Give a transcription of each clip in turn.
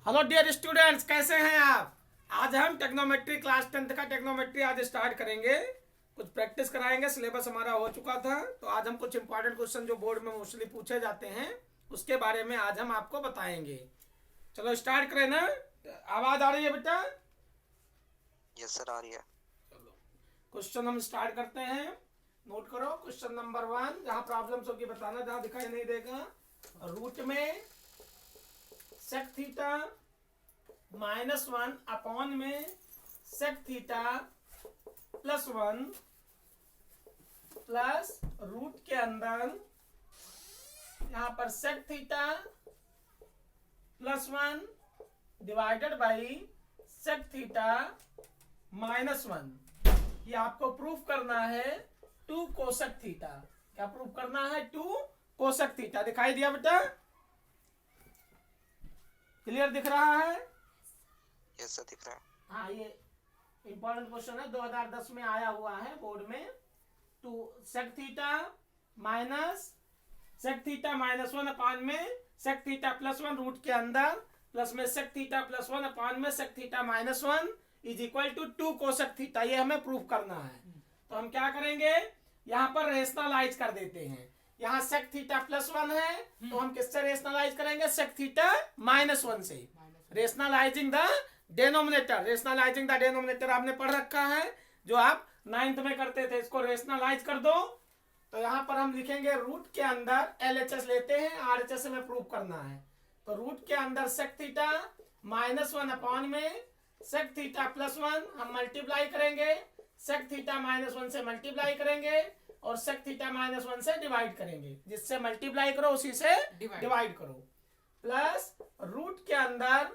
Hello dear students, कैसे हैं आप। आज हम टेक्नोमेट्री क्लास 10th का टेक्नोमेट्री आज स्टार्ट करेंगे। कुछ प्रैक्टिस कराएंगे, सिलेबस हमारा हो चुका था। तो आज हम कुछ इंपॉर्टेंट क्वेश्चन जो बोर्ड में मोस्टली पूछे जाते हैं उसके बारे में आज हम आपको बताएंगे। चलो स्टार्ट करें ना। आवाज़ आ रही है बेटा? यस सर, आ रही है। चलो क्वेश्चन हम स्टार्ट करते हैं। नोट करो क्वेश्चन नंबर 1। जहाँ प्रॉब्लम्स होगी बताना, जहाँ दिखाई नहीं देगा। रूट में सेक थीटा -1 अपॉन में सेक थीटा +1 प्लस रूट के अंदर यहाँ पर sec theta +1 divided by sec theta -1। ये आपको प्रूफ करना है 2 कोसेक थीटा। क्या प्रूफ करना है? 2 कोसेक थीटा। दिखाई दिया बेटा? क्लियर दिख रहा है? यस सर, दिख रहा है। हाँ, ये इंपॉर्टेंट क्वेश्चन है, 2010 में आया हुआ है बोर्ड में। Two sec theta minus sec theta -1 upon में सेक थीटा +1 रूट के अंदर प्लस में सेक थीटा +1 अपॉन में sec theta -1 is equal to 2 cosec theta. ये हमें प्रूफ करना है। तो हम क्या करेंगे, यहाँ पर रेशनलाइज कर देते हैं। यहाँ सेक थीटा +1 है तो हम किससे रेशनलाइज करेंगे? सेक थीटा -1 से। Rationalising the denominator. Rationalising the denominator आपने पढ़ रखा है, जो आप 9th में करते थे। इसको रेशनलाइज कर दो। तो यहाँ पर हम लिखेंगे रूट के अंदर LHS लेते हैं, RHS में प्रूफ करना है। तो रूट के अंदर सेक थीटा -1 अपॉन में सेक थीटा +1 हम मल्टीप्लाई करेंगे, सेक थीटा -1 से मल्टीप्लाई करेंगे और सेक थीटा -1 से डिवाइड करेंगे। जिससे मल्टीप्लाई करो उसी से डिवाइड करो। प्लस रूट के अंदर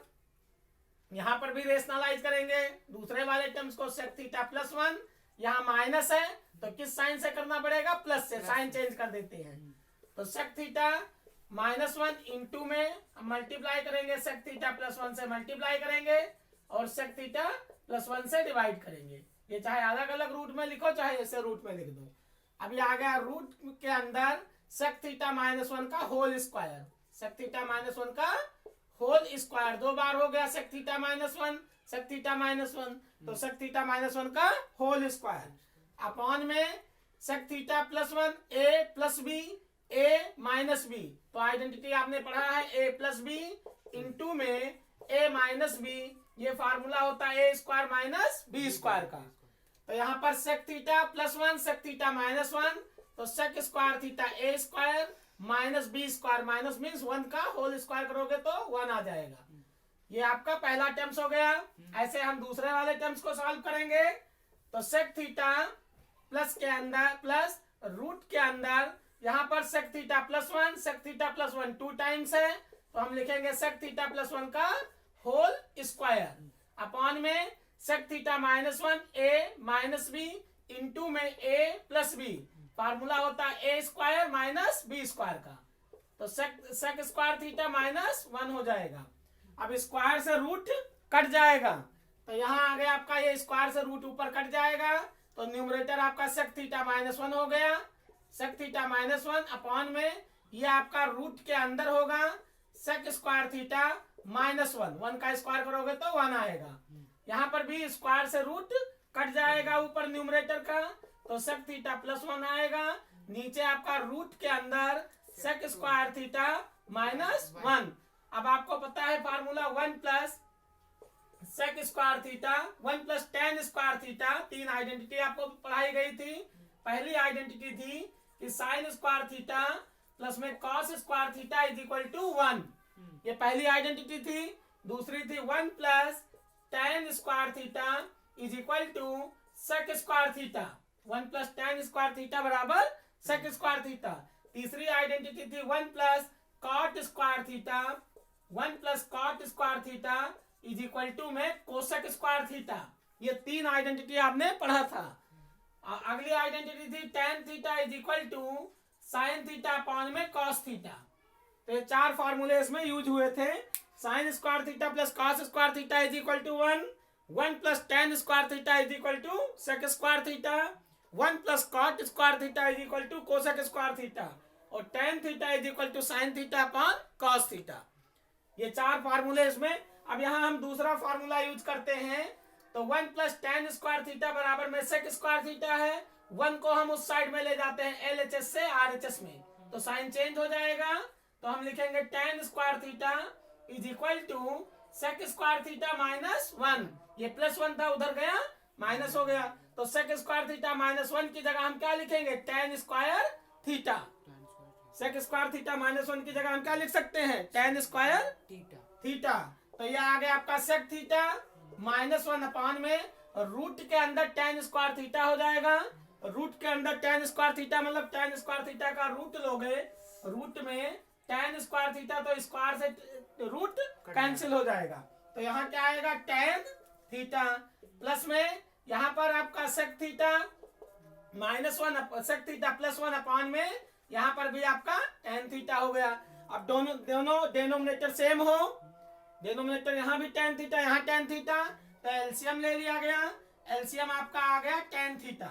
यहां पर भी रेशनलाइज करेंगे दूसरे वाले टर्म्स को, सेक थीटा +1 यहाँ माइनस है तो किस साइन से करना पड़ेगा? प्लस से। साइन चेंज कर देते हैं। तो सेक थीटा -1 इंटू में हम मल्टीप्लाई करेंगे, सेक थीटा +1 से मल्टीप्लाई करेंगे और सेक थीटा +1 से डिवाइड करेंगे। ये चाहे अलग अलग रूट में लिखो चाहे ऐसे रूट में लिख दो। अभी आ गया रूट के अंदर सेक थीटा -1 का होल स्क्वायर। सेक थीटा -1 का होल स्क्वायर 2 बार हो गया। सेक थीटा -1 सेक थीटा -1 तो सेक थीटा -1 का होल स्क्वायर अपॉन में sec theta +1 a + b a - b। तो आइडेंटिटी आपने पढ़ा है a + b इंटू में a - b। ये फार्मूला होता है a² - b² का। तो यहाँ पर सेक थीटा +1 सेक थीटा -1 तो sec square theta a² -b² minus means 1 का होल स्क्वायर करोगे तो 1 आ जाएगा। ये आपका पहला टर्म्स हो गया। ऐसे हम दूसरे वाले टर्म्स को सॉल्व करेंगे। तो सेक थीटा प्लस के अंदर प्लस रूट के अंदर यहाँ पर sec theta +1 sec theta +1 2 times है तो हम लिखेंगे सेक थीटा +1 का होल स्क्वायर अपॉन में sec theta -1 a - b into में a + b। फार्मूला होता है a² - b² का। तो सेक स्क्वायर थीटा -1 हो जाएगा। अब स्क्वायर से रूट कट जाएगा तो यहाँ आ गया आपका ये स्क्वायर से रूट ऊपर कट जाएगा तो न्यूमरेटर आपका सेक थीटा -1 हो गया। सेक थीटा -1 अपॉन में ये आपका रूट के अंदर होगा सेक स्क्वायर थीटा -1। 1 का स्क्वायर करोगे तो 1 आएगा। यहाँ पर भी स्क्वायर से रूट कट जाएगा ऊपर न्यूमरेटर का तो सेक थीटा +1 आएगा। नीचे आपका रूट के अंदर सेक स्क्वायर थीटा -1। अब आपको पता है formula 1 plus sec square theta 1 plus tan square theta. 3 identity आपको पढ़ाई गई थी। पहली आइडेंटिटी थी कि साइन स्क्वायर थीटा प्लस में cos square theta is equal to 1। ये पहली आइडेंटिटी थी। दूसरी थी 1 plus tan square theta is equal to sec square theta. 1 plus tan square theta बराबर सेक स्क्वायर थीटा। तीसरी आइडेंटिटी थी 1 plus cot square theta 1 plus cot square theta is equal to में cosec square theta. ये 3 identity आपने पढ़ा था। अगली identity थी tan theta is equal to sine theta upon में कॉस थीटा। तो ये 4 फार्मूले इसमें यूज हुए थे। Sine square theta plus cos square theta is equal to 1 1 plus tan square theta is equal to sec square theta 1 plus cot square theta is equal to cosec square theta और tan theta is equal to sine theta upon cos theta. ये 4 फार्मूले इसमें अब यहाँ हम दूसरा formula use करते हैं, तो 1 प्लस टेन स्क्वायर थीटा बराबर में सेक स्क्वायर थीटा है। 1 को हम उस साइड में ले जाते हैं LHS से RHS में, तो साइन चेंज हो जाएगा। तो हम लिखेंगे tan square theta is equal to sec square theta minus 1। ये +1 था, उधर गया माइनस हो गया, तो सेक स्क्वायर थीटा -1 की जगह हम क्या लिखेंगे, tan square theta. Sec square theta -1 की जगह हम क्या लिख सकते हैं, टेन स्क्वायर थीटा। तो ये आ गया आपका सेक थीटा -1 अपान में रूट के अंदर टेन स्क्वायर थीटा हो जाएगा। रूट के अंदर टेन स्क्वायर थीटा मतलब टेन स्क्वायर थीटा का रूट लोगे, रूट में टेन स्क्वायर थीटा, तो स्क्वायर से रूट कैंसिल हो जाएगा। तो यहाँ क्या आएगा, टेन थीटा प्लस में यहाँ पर आपका सेक थीटा -1 सेक थीटा +1 अपान में यहाँ पर भी आपका टेन थीटा हो गया। अब दोनों डेनोमिनेटर सेम हो, डेनोमिनेटर यहाँ भी टेन थीटा यहाँ टेन थीटा, तो एलसीएम ले लिया गया। एलसीएम आपका आ गया tan theta.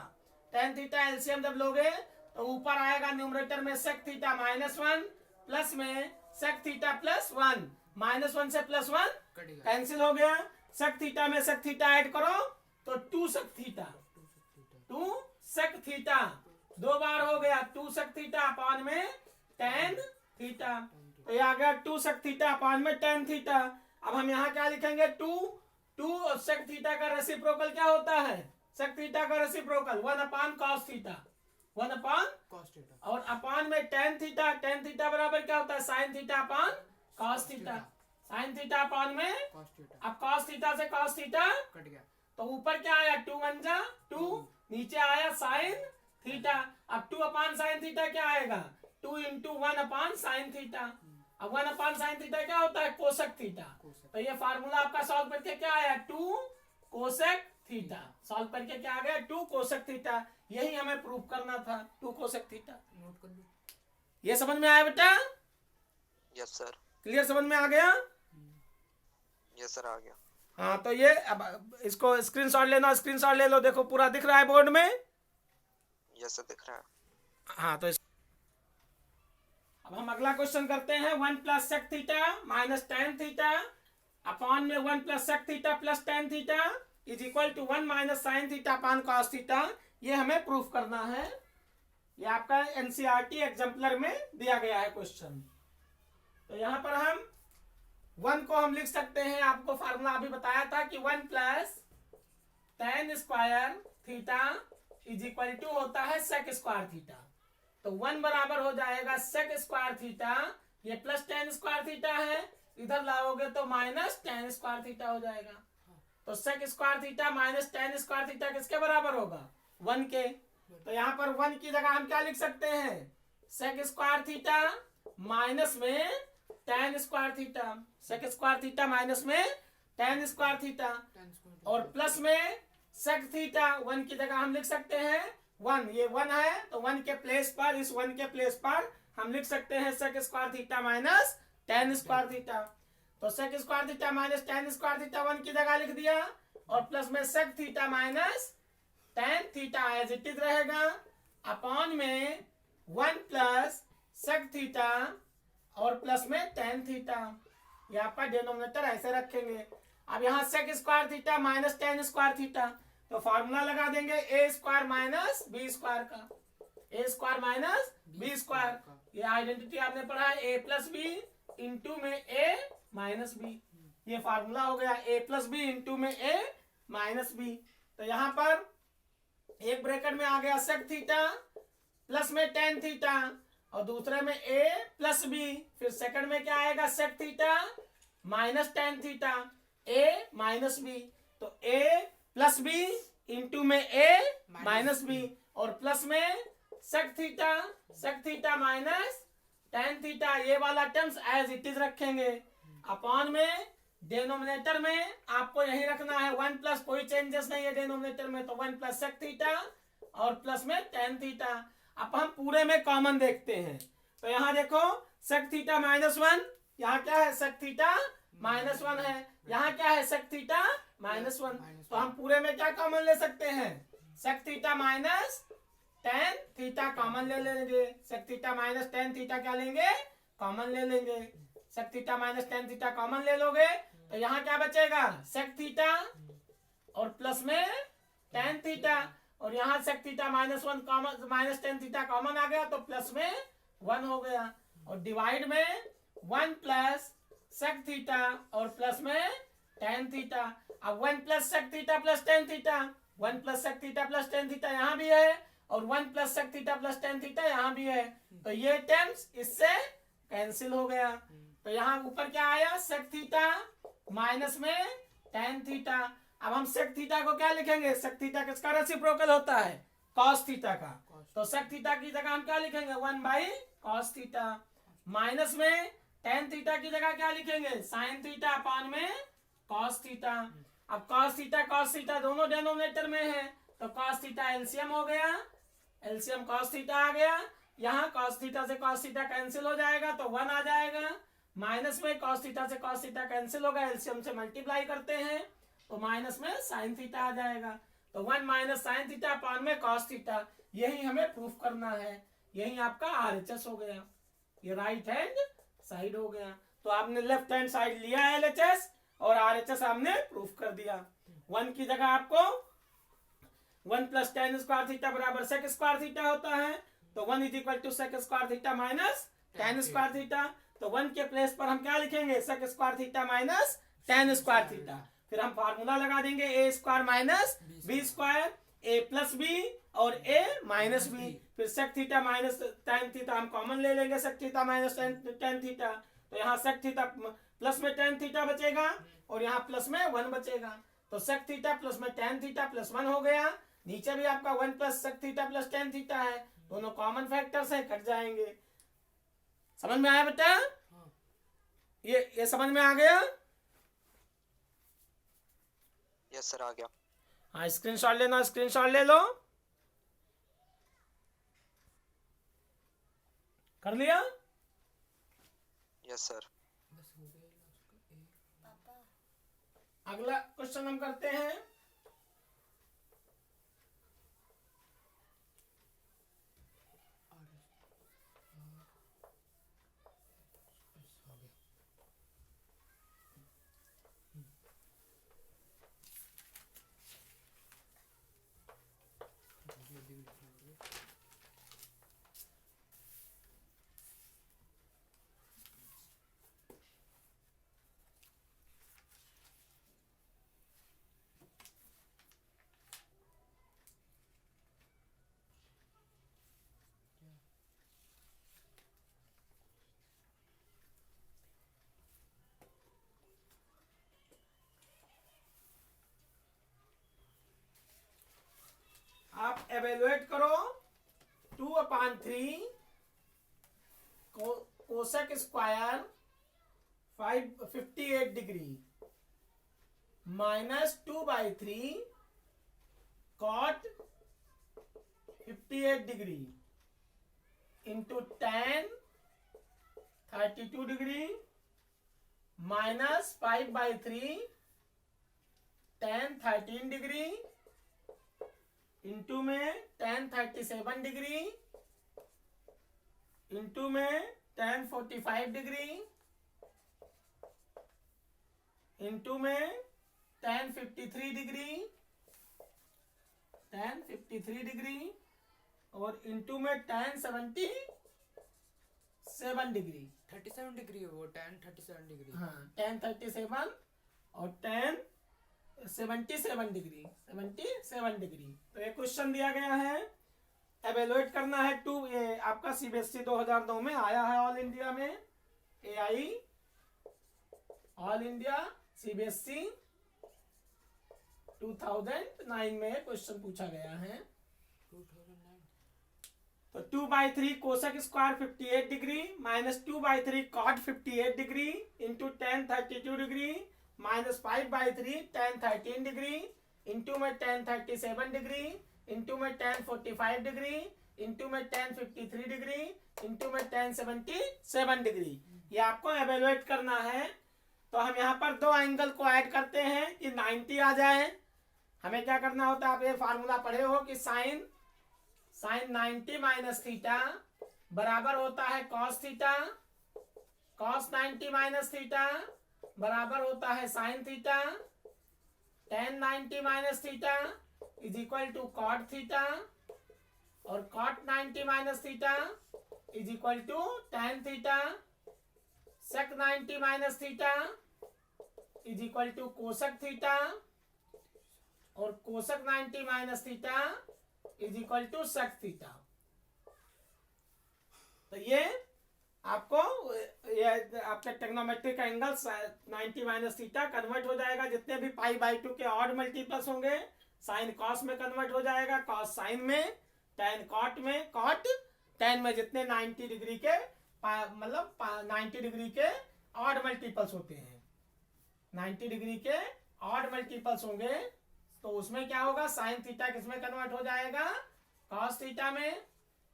Tan theta LCM जब लोगे तो ऊपर आएगा न्यूमरेटर में सेक थीटा -1 प्लस में सेक थीटा +1, -1 से +1 कैंसिल हो गया। सेक थीटा में सेक थीटा ऐड करो तो 2 सेक थीटा, 2 सेक थीटा 2 बार हो गया, 2 सेक थीटा अपान में टेन थीटा। तो ये आ गया 2 सेक थीटा अपान में टेन थीटा। अब हम यहाँ क्या लिखेंगे, 2 सेक थीटा का रेसिप्रोकल क्या होता है, सेक थीटा का रेसिप्रोकल 1 अपान कॉस थीटा, 1 अपान और अपान में टेन थीटा। टेन थीटा बराबर क्या होता है, sine theta upon cos theta, sine theta upon में अब कॉस थीटा से कॉस थीटा कट गया, तो ऊपर क्या आया 2 1 जा 2, नीचे आया साइन थीटा। अब 2 अपान साइन थीटा क्या आएगा, 2 इंटू 1 अपान साइन थीटा। अब 1 अपान साइन थीटा क्या होता है, कोसेक थीटा। तो ये फार्मूला आपका सॉल्व करके क्या आया, 2 कोसेक थीटा। सॉल्व करके क्या आ गया, 2 कोसेक थीटा। यही हमें प्रूव करना था, 2 कोसेक थीटा। नोट कर लो। ये समझ में आया बेटा? Yes sir. क्लियर, समझ में आ गया? यस सर, आ गया। हाँ, तो ये अब इसको स्क्रीनशॉट लेना, स्क्रीनशॉट ले लो, देखो पूरा दिख रहा है बोर्ड में। यस सर, दिख रहा है। हाँ, तो अब हम अगला क्वेश्चन करते हैं। 1 plus sec theta minus tan theta upon में 1 plus sec theta plus tan theta is equal to 1 minus sine theta upon cos theta. ये हमें प्रूफ करना है। ये आपका एनसीईआरटी एग्जाम्पलर में दिया गया है क्वेश्चन। तो यहाँ पर हम 1 को हम लिख सकते हैं, आपको फार्मूला अभी बताया था कि 1 plus tan square theta is equal to होता है सेक स्क्वायर थीटा। तो 1 बराबर हो जाएगा सेक स्क्वायर थीटा, ये प्लस टेन स्क्वायर थीटा है, इधर लाओगे तो माइनस टेन स्क्वायर थीटा हो जाएगा। तो sec square theta minus tan square theta किसके बराबर होगा, 1 के। तो यहाँ पर 1 की जगह हम क्या लिख सकते हैं, सेक स्क्वायर थीटा माइनस में tan square theta, sec square theta minus में टेन स्क्वायर थीटा, और प्लस में सेक थीटा 1 की जगह हम लिख सकते हैं 1, ये 1 है तो 1 के प्लेस पर, इस 1 के प्लेस पर हम लिख सकते हैं sec square theta minus tan square theta. तो sec square theta minus tan square theta 1 की जगह लिख दिया, और प्लस में sec theta minus tan theta as it is रहेगा, अपॉन में 1 प्लस सेक थीटा और प्लस में टेन थीटा। ये आपका डिनोमिनेटर ऐसे रखेंगे। अब यहाँ sec square theta minus tan square theta, तो फार्मूला लगा देंगे A square minus B square का, ए स्क्वायर माइनस बी स्क्वायर। ये आइडेंटिटी आपने पढ़ा है, ए प्लस बी इंटू में ए माइनस बी। ये फार्मूला हो गया ए प्लस बी इंटू में ए माइनस बी। तो यहाँ पर एक ब्रैकेट में आ गया सेक थीटा प्लस में टेन थीटा, और दूसरे में ए प्लस बी, फिर सेकंड में क्या आएगा sec theta minus tan theta A minus B. तो ए प्लस बी इंटू में ए माइनस बी, और प्लस में sec theta minus tan theta, ये वाला टर्म्स एज इट इज रखेंगे। अपॉन में डिनोमिनेटर में आपको यही रखना है 1 प्लस, कोई चेंजेस नहीं है डिनोमिनेटर में, तो 1 प्लस सेक थीटा और प्लस में टेन थीटा। अब हम पूरे में कॉमन देखते हैं, तो यहाँ देखो सेक थीटा -1, यहाँ क्या है सेक थीटा -1 है, यहाँ क्या है सेक थीटा -1। तो हम पूरे में क्या कॉमन ले सकते हैं, sec theta minus tan theta common ले लेंगे, sec theta minus tan theta क्या लेंगे, कॉमन ले लेंगे। Sec theta minus tan theta common ले लोगे तो यहाँ क्या बचेगा, सेक थीटा और प्लस में टेन थीटा, और यहाँ sec theta minus one common minus tan theta common आ गया तो प्लस में वन हो गया, और डिवाइड में वन प्लस सेक थीटा और प्लस में टेन थीटा। अब one plus sec theta plus tan theta, one plus sec theta plus tan theta यहाँ भी है और one plus sec theta plus tan theta यहाँ भी है, तो ये टर्म्स इससे कैंसिल हो गया। तो यहाँ ऊपर क्या आया, सेक थीटा माइनस में टेन थीटा। अब हम सेक थीटा को क्या लिखेंगे, सेक थीटा किसका रेसिप्रोकल होता है, कॉस थीटा का, तो सेक थीटा की जगह हम क्या लिखेंगे, one by cos theta, minus में टेन थीटा की जगह क्या लिखेंगे, साइन थीटा अपान में कॉस थीटा। अब कॉस थीटा दोनों डिनोमिनेटर में है तो कॉस थीटा एलसीएम हो गया, एलसीएम कॉस थीटा आ गया, यहाँ कॉस थीटा से कॉस थीटा कैंसिल हो जाएगा तो वन आ जाएगा, माइनस में कॉस थीटा से कॉस थीटा कैंसिल होगा, एलसीएम से मल्टीप्लाई करते हैं तो माइनस में साइन थीटा आ जाएगा, तो one minus sine theta upon में कॉस थीटा, यही हमें प्रूफ करना है, यही आपका आरएचएस हो गया, ये राइट हैंड साइड हो गया। तो आपने लेफ्ट हैंड साइड लिया है एलएचएस और आरएचएस आपने प्रूफ कर दिया। वन की जगह आपको one plus tan square theta बराबर सेक स्क्वायर थीटा होता है, तो one is equal to sec square theta minus tan square theta, तो वन के प्लेस पर हम क्या लिखेंगे, sec square theta minus tan square theta, फिर हम फार्मूला लगा देंगे A square minus B square, A plus B और ए माइनस बी, फिर sec theta minus tan theta हम कॉमन ले लेंगे, sec theta minus tan theta, तो यहाँ सेक थीटा प्लस में टेन थीटा बचेगा और यहाँ प्लस में वन बचेगा, तो सेक थीटा प्लस में टेन थीटा प्लस वन हो गया, नीचे भी आपका one plus sec theta plus tan theta है, दोनों कॉमन फैक्टर्स है, कट जाएंगे। समझ में आया बेटा, ये समझ में आ गया, यस सर आ गया। हाँ स्क्रीनशॉट लेना, स्क्रीनशॉट ले लो, कर लिया, यस सर। अगला क्वेश्चन हम करते हैं, आप एवेलुएट करो 2/3 cosec square 58 degree minus 2/3 cot 58 degree into tan 32 degree minus 5/3 tan 13 degree into में tan 37 डिग्री इंटू में tan 45 डिग्री इंटू में tan 53 डिग्री और इंटू में tan 77 डिग्री 37 डिग्री है वो, tan 37 डिग्री। हाँ tan 37 और tan 77 डिग्री 77 डिग्री। तो ये क्वेश्चन दिया गया है, एवेलुएट करना है ये आपका सीबीएसई 2009 में आया है, ऑल इंडिया में एआई ऑल इंडिया सीबीएसई 2009 में क्वेश्चन पूछा गया है। 2009। तो 2/3 cosec square 58 degree minus 2/3 cot 58 degree into tan 32 degree minus 5/3 tan 13 degree into में tan 37 डिग्री इंटू में tan 45 डिग्री इंटू में tan 53 डिग्री इंटू में tan 77 डिग्री। ये आपको एवेलुएट करना है। तो हम यहाँ पर दो एंगल को ऐड करते हैं कि 90 आ जाए। हमें क्या करना होता है, आप ये फार्मूला पढ़े हो कि साइन 90 माइनस थीटा बराबर होता है cos theta cos 90 minus theta बराबर होता है sin theta, tan 90 minus theta is equal to cot theta, और cot 90 minus theta is equal to tan theta, sec 90 minus theta is equal to cosec theta, और cosec 90 minus theta is equal to sec theta. तो ये आपको ये आपके trigonometric angle 90 minus theta convert हो जाएगा, जितने भी पाई बाई 2 के ऑड मल्टीपल्स होंगे साइन कॉस में कन्वर्ट हो जाएगा, कॉस साइन में, टैन कॉट में, कॉट टैन में, जितने 90 डिग्री के मतलब 90 डिग्री के ऑड मल्टीपल्स होते हैं, 90 डिग्री के ऑड मल्टीपल्स होंगे तो उसमें क्या होगा, साइन थीटा किस में कन्वर्ट हो जाएगा, कॉस थीटा में,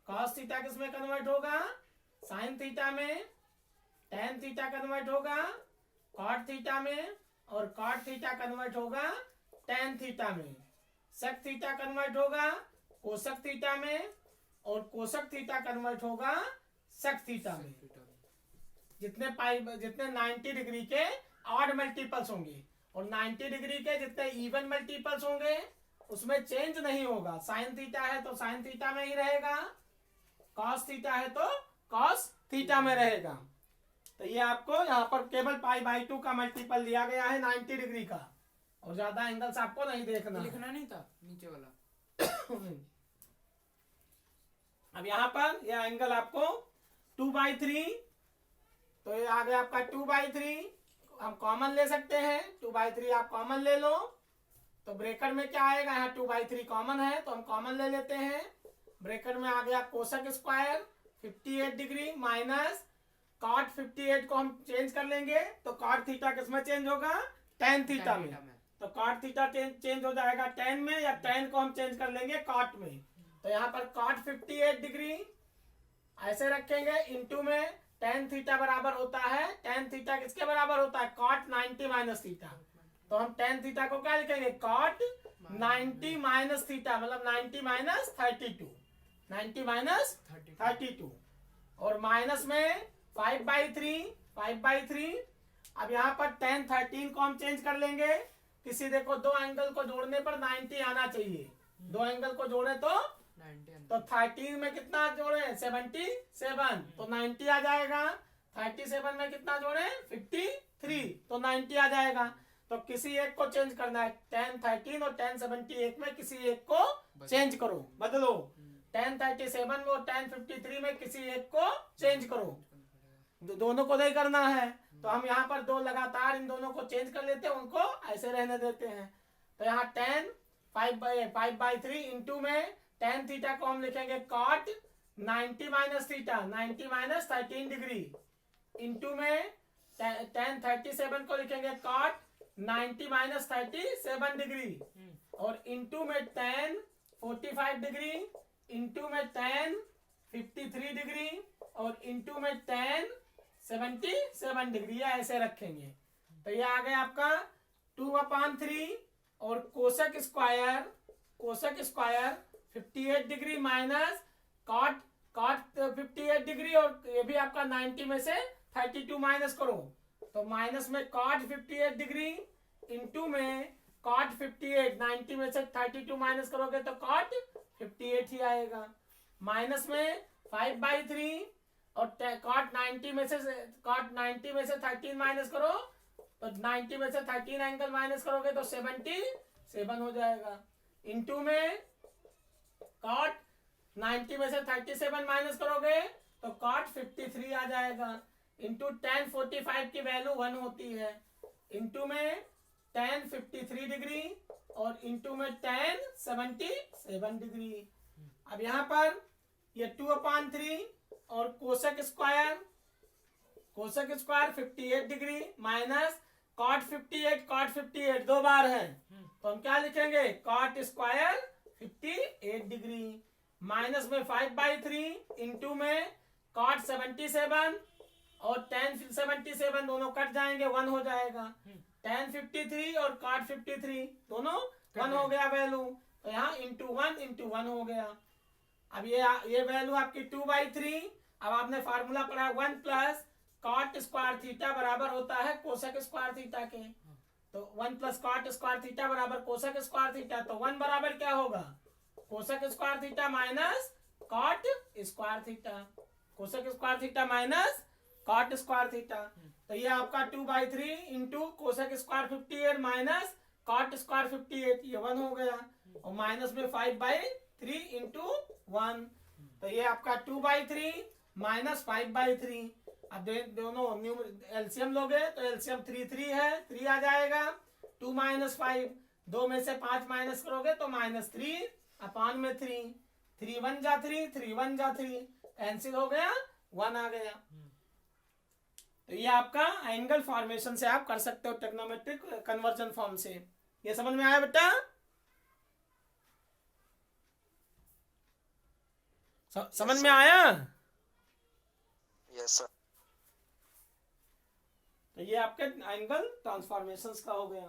कॉस थीटा किस में कन्वर्ट होगा, साइन थीटा में, टैन थीटा कन्वर्ट होगा कॉट थीटा में, और कॉट थीटा कन्वर्ट होगा टैन थीटा में, सेक थीटा कन्वर्ट होगा कोसक थीटा में, और कोसक थीटा कन्वर्ट होगा सेक थीटा में। जितने 90 डिग्री के ऑड मल्टीपल्स होंगे और 90 डिग्री के जितने इवन मल्टीपल्स होंगे उसमें चेंज नहीं होगा, साइन थीटा है तो साइन थीटा में ही रहेगा, कॉस थीटा है तो कॉस थीटा में रहेगा। तो ये आपको यहाँ पर केवल पाई बाई 2 का मल्टीपल दिया गया है 90 डिग्री का, और ज्यादा एंगल्स आपको नहीं देखना, लिखना नहीं था नीचे वाला। अब यहाँ पर यह एंगल आपको 2/3, तो ये आ गया आपका 2/3, हम कॉमन ले सकते हैं, 2/3 आप कॉमन ले लो तो ब्रैकेट में क्या आएगा, यहाँ 2/3 कॉमन है तो हम कॉमन ले लेते हैं, ब्रैकेट में आ गया कोसक स्क्वायर 58 डिग्री माइनस कॉट 58 को हम चेंज कर लेंगे तो कॉट थीटा किस में चेंज होगा, टैन थीटा में, तो कॉट थीटा चेंज हो जाएगा टैन में, या टैन को हम चेंज कर लेंगे कॉट में, तो यहाँ पर कॉट 58 डिग्री ऐसे रखेंगे, इंटू में टैन थीटा बराबर होता है, टैन थीटा किसके बराबर होता है, कॉट 90 माइनस थीटा, तो हम टैन थीटा को क्या लिखेंगे, कॉट 90 माइनस थीटा, मतलब 90 माइनस 32, 90 माइनस 32, और माइनस में 5/3, अब यहाँ पर tan 13 को हम चेंज कर लेंगे, किसी देखो दो एंगल को जोड़ने पर 90 आना चाहिए, दो एंगल को जोड़े तो 13 में कितना जोड़े 77, तो 90 आ जाएगा, 37 में कितना जोड़े 53, तो 90 आ जाएगा। तो किसी एक को चेंज करना है, tan 13 और tan 78 में किसी एक को चेंज करो, बदलो, tan 37 और tan 53 में किसी एक को चेंज करो, दोनों को नहीं करना है, तो हम यहाँ पर दो लगातार इन दोनों को चेंज कर लेते हैं, उनको ऐसे रहने देते हैं। तो यहाँ tan 5/3 इंटू में tan थीटा को हम लिखेंगे cot 90 minus theta, 90 minus 13 degree, into में tan 37 को लिखेंगे cot 90 माइनस 37 डिग्री, और इंटू में tan 45 डिग्री, इंटू में tan 53 डिग्री, और इंटू में tan 77 डिग्री, ऐसे रखेंगे। तो ये आ गया आपका 2/3, और cosec square 58 degree minus cot 58 degree, और ये भी आपका 90 में से 32 माइनस करो, तो माइनस में कॉट 58 डिग्री, इंटू में कॉट 58, 90 में से 32 माइनस करोगे तो कॉट 58 ही आएगा, माइनस में 5/3, और कॉट 90 में से 13 माइनस करो तो 90 में से 13 एंगल माइनस करोगे तो 77 हो जाएगा, इंटू में कॉट 90 में से 37 माइनस करोगे तो कॉट 53 आ जाएगा, इंटू tan 45 की वैल्यू 1 होती है, इंटू में tan 53 डिग्री, और इंटू में tan 77 डिग्री। अब यहाँ पर ये 2/3 और cosec square 58 degree minus cot 58 दो बार है, तो हम क्या लिखेंगे, कॉट स्क्वायर 58 डिग्री, माइनस में 5/3 इंटू में कॉट 77, और tan 77 दोनों कट जाएंगे, 1 हो जाएगा, tan 53 और cot 53 दोनों 1 हो गया वैल्यू, तो यहाँ इंटू 1 हो गया। अब ये वैल्यू आपकी 2/3, अब आपने फार्मूला पढ़ा 1 प्लस कॉट स्क्वायर थीटा बराबर होता है कोसेक स्क्वायर थीटा के। तो 1 प्लस कॉट स्क्वायर थीटा बराबर कोसेक स्क्वायर थीटा, तो 1 बराबर क्या होगा cosec square theta minus cot square theta, cosec square theta minus cot square theta. तो ये आपका 2/3 into cosec square 58 minus cot square 58, ये 1 हो गया, और माइनस में 5/3 इंटू 1, तो ये आपका 2/3 माइनस 5/3। अब दोनों एलसीएम लोगे तो एलसीएम 3 है, 3 आ जाएगा, 2 माइनस 5, 2 में से 5 माइनस करोगे तो -3 अपान में 3, 3 1 जा 3, 3 1 जा 3, कैंसिल हो गया, 1 आ गया। तो ये आपका एंगल फॉर्मेशन से आप कर सकते हो ट्रिग्नोमेट्रिक कन्वर्जन फॉर्म से। ये समझ में आया बेटा? समझ में आया? Yes sir. तो ये आपके एंगल ट्रांसफॉर्मेशंस का हो गया।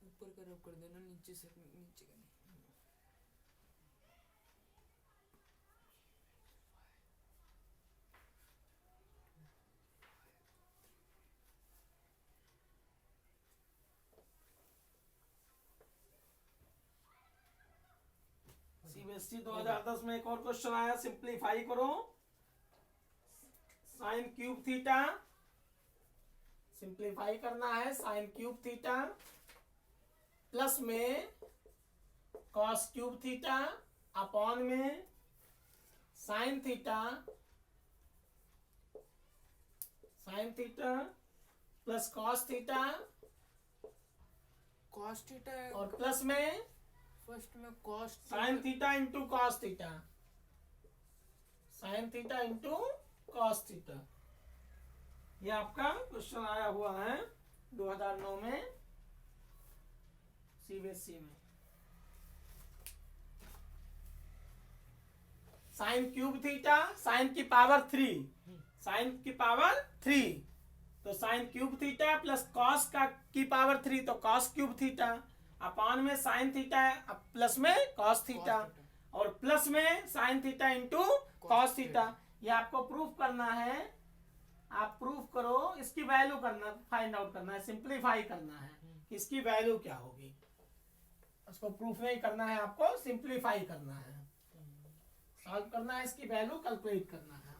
ऊपर का रब कर देना, नीचे से नीचे का नहीं। सीबीएसई 2010 में एक और क्वेश्चन आया, सिंप्लीफाई करो। साइन क्यूब थीटा, सिंप्लीफाई करना है, साइन क्यूब थीटा प्लस में कॉस क्यूब थीटा अपॉन में sine theta plus cos theta, cos theta है और प्लस में फर्स्ट में cos sine theta into cos theta, sine theta into cos theta. ये आपका क्वेश्चन आया हुआ है 2009 में सीबीएसई में। साइन क्यूब थीटा, साइन की पावर 3, साइन की पावर 3, तो sine cube theta plus cos का की पावर 3, तो कॉस क्यूब थीटा अपान में साइन थीटा प्लस में कॉस थीटा, और प्लस में sine theta into cos theta. ये आपको प्रूफ करना है, आप प्रूफ करो, इसकी वैल्यू करना, फाइंड आउट करना है, सिंप्लीफाई करना है कि इसकी वैल्यू क्या होगी। उसको प्रूफ नहीं करना है, आपको सिंप्लीफाई करना है, सॉल्व करना है, इसकी वैल्यू कैलकुलेट करना है।